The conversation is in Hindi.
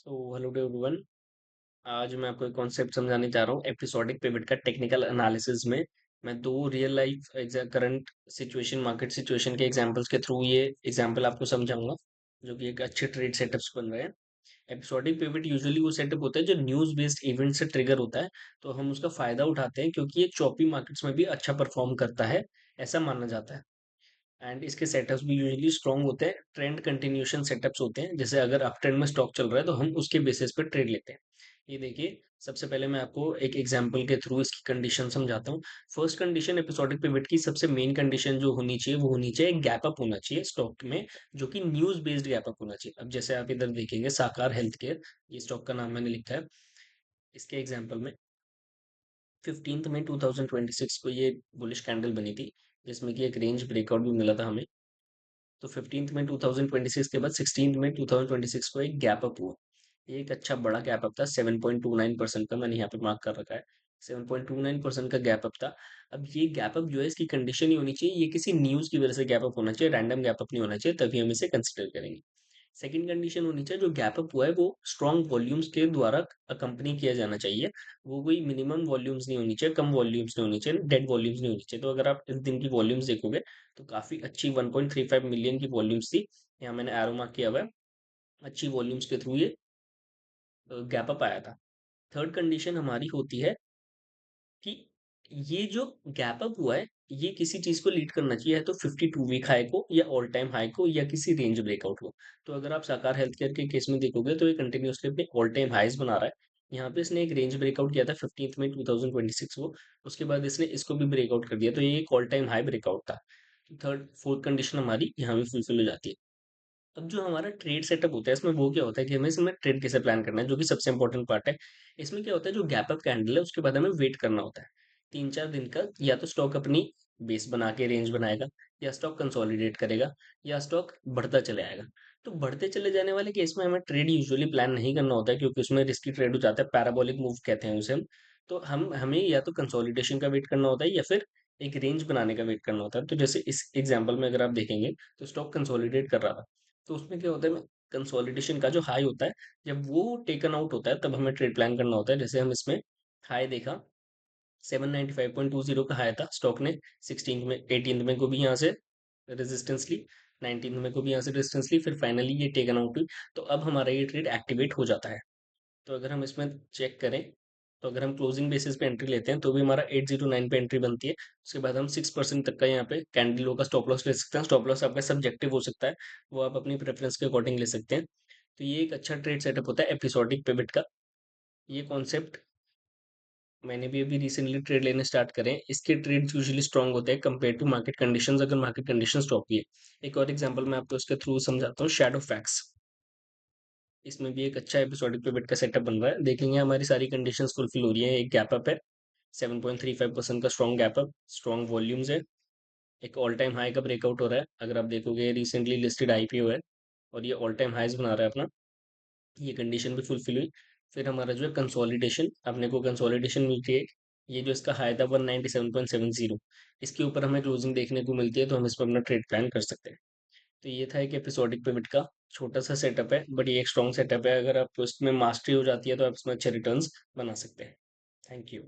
Hello to everyone. आज मैं आपको एक कॉन्सेप्ट समझाने जा रहा हूँ एपिसोडिक पिवट का टेक्निकल एनालिसिस में। मैं दो real life current situation market situation के एग्जांपल्स के थ्रू ये एग्जांपल आपको समझाऊंगा, जो कि एक अच्छे ट्रेड सेटअप्स बन रहे हैं। एपिसोडिक पिवट यूजुअली वो सेटअप होता है जो न्यूज बेस्ड इवेंट से ट्रिगर होता है, तो हम उसका फायदा उठाते हैं क्योंकि ये चॉपी मार्केट्स में भी अच्छा परफॉर्म करता है, ऐसा माना जाता है। एंड इसके सेटअप्स भी यूजुअली स्ट्रांग होते हैं, ट्रेंड कंटिन्यूशन सेटअप्स होते हैं। जैसे अगर अप ट्रेंड में स्टॉक चल रहा है तो हम उसके बेसिस पे ट्रेड लेते हैं। ये देखिए, सबसे पहले मैं आपको एक एग्जांपल के थ्रू इसकी कंडीशन समझाता हूँ। फर्स्ट कंडीशन एपिसोडिक पिवट की सबसे मेन कंडीशन जो होनी चाहिए वो होनी चाहिए गैप अप होना चाहिए स्टॉक में, जो कि न्यूज बेस्ड गैप अप होना चाहिए। अब जैसे आप इधर देखेंगे साकार हेल्थ केयर, ये स्टॉक का नाम मैंने लिखा है। इसके एग्जाम्पल में 15 मई 2026 को ये बुलिश कैंडल बनी थी, जिसमें कि एक रेंज ब्रेकआउट भी मिला था हमें। तो 15 मई 2026 के बाद 16 मई 2026 को एक गैप अप हुआ। ये एक अच्छा बड़ा गैप अप था, 7.29% का, मैंने यहाँ पे मार्क कर रखा है। 7.29% का गैप अप था। अब ये गैप अप जो है, इसकी कंडीशन ही होनी चाहिए, ये किसी न्यूज की वजह से गैप अप होना चाहिए, रैंडम गैप अप नहीं होना चाहिए, तभी हम इसे कंसिडर करेंगे। सेकंड कंडीशन होनी चाहिए, जो गैप अप हुआ है वो स्ट्रॉन्ग वॉल्यूम्स के द्वारा अकम्पनी किया जाना चाहिए। वो कोई मिनिमम वॉल्यूम्स नहीं होनी चाहिए, कम वॉल्यूम्स नहीं होनी चाहिए, डेड वॉल्यूम्स नहीं होनी चाहिए। तो अगर आप इस दिन की वॉल्यूम्स देखोगे तो काफी अच्छी 1.35 मिलियन की वॉल्यूम्स थी। यहाँ मैंने एरो मार्क किया हुआ है। अच्छी वॉल्यूम्स के थ्रू ये गैप अप आया था। थर्ड कंडीशन हमारी होती है कि ये जो गैप अप हुआ है, ये किसी चीज को लीड करना चाहिए, है तो 52 वीक हाई को या ऑल टाइम हाई को या किसी रेंज ब्रेकआउट को। तो अगर आप साकार हेल्थ केयर के केस में देखोगे तो ये कंटिन्यूसली अपने ऑल टाइम हाईज बना रहा है। यहाँ पे इसने एक रेंज ब्रेकआउट किया था 15 मई 2026 को, उसके बाद इसने इसको भी ब्रेकआउट कर दिया, तो ये एक ऑल टाइम हाई ब्रेकआउट था। तो थर्ड फोर्थ कंडीशन हमारी यहाँ भी फुलफिल हो जाती है। अब जो हमारा ट्रेड सेटअप होता है, इसमें वो क्या होता है कि हमें इसमें ट्रेड कैसे प्लान करना है, जो कि सबसे इंपॉर्टेंट पार्ट है। इसमें क्या होता है, जो गैप अप कैंडल है उसके बाद हमें वेट करना होता है 3-4 दिन का। या तो स्टॉक अपनी बेस बना के रेंज बनाएगा, या स्टॉक कंसोलिडेट करेगा, या स्टॉक बढ़ता चले आएगा। तो बढ़ते चले जाने वाले केस में हमें ट्रेड यूजुअली प्लान नहीं करना होता है, क्योंकि उसमें रिस्की ट्रेड हो जाता है, पैराबोलिक मूव कहते हैं उसे हम। तो हम हमें या तो कंसोलिडेशन का वेट करना होता है, या फिर एक रेंज बनाने का वेट करना होता है। तो जैसे इस एग्जाम्पल में अगर आप देखेंगे तो स्टॉक कंसोलिडेट कर रहा था, तो उसमें क्या होता है, कंसोलिडेशन का जो हाई होता है, जब वो टेकन आउट होता है तब हमें ट्रेड प्लान करना होता है। जैसे हम इसमें हाई देखा, 795.20 का हाई था स्टॉक ने। 16 में 18 में को भी यहाँ से रेजिस्टेंस ली, 19 में को भी यहाँ से रेजिस्टेंस ली, फिर फाइनली ये टेकन आउट हुई। तो अब हमारा ये ट्रेड एक्टिवेट हो जाता है। तो अगर हम इसमें चेक करें, तो अगर हम क्लोजिंग बेसिस पे एंट्री लेते हैं तो भी हमारा 809 पे एंट्री बनती है। उसके बाद हम 6% तक का यहाँ पे कैंडलों का स्टॉप लॉस ले सकते हैं। स्टॉप लॉस आपका सब्जेक्टिव हो सकता है, वो आप अपनी प्रेफरेंस के अकॉर्डिंग ले सकते हैं। तो ये एक अच्छा ट्रेड सेटअप होता है एपिसोडिक पिवट का। ये कॉन्सेप्ट मैंने भी अभी रिसेंटली ट्रेड लेने स्टार्ट करें। इसके ट्रेड्स यूजुअली स्ट्रांग होते हैं कंपेयर टू मार्केट कंडीशंस, अगर मार्केट कंडीशंस ड्रॉप भी है। एक और एग्जांपल मैं आपको इसके थ्रू समझाता हूँ, शैडो फैक्स। इसमें भी एक अच्छा एपिसोडिक पिवट का सेटअप बन रहा है। देखेंगे हमारी सारी कंडीशंस फुलफिल हो रही है। एक गैप अप है, 7.35% का strong gap up, strong volumes है, एक ऑल टाइम हाई का ब्रेकआउट हो रहा है। अगर आप देखोगे रिसेंटली लिस्टेड आईपीओ है, और ये ऑल टाइम हाईज बना रहा है अपना। ये कंडीशन भी फुलफिल हुई। फिर हमारा जो है कंसोलिडेशन, अपने को कंसोलिडेशन मिलती है। ये जो इसका हाई था 197.70, इसके ऊपर हमें क्लोजिंग देखने को मिलती है, तो हम इस पर अपना ट्रेड प्लान कर सकते हैं। तो ये था एक एपिसोडिक पिवट का छोटा सा सेटअप है, बट ये एक स्ट्रॉन्ग सेटअप है। अगर आप इसमें मास्टरी हो जाती है तो आप इसमें अच्छे रिटर्न्स बना सकते हैं। Thank you.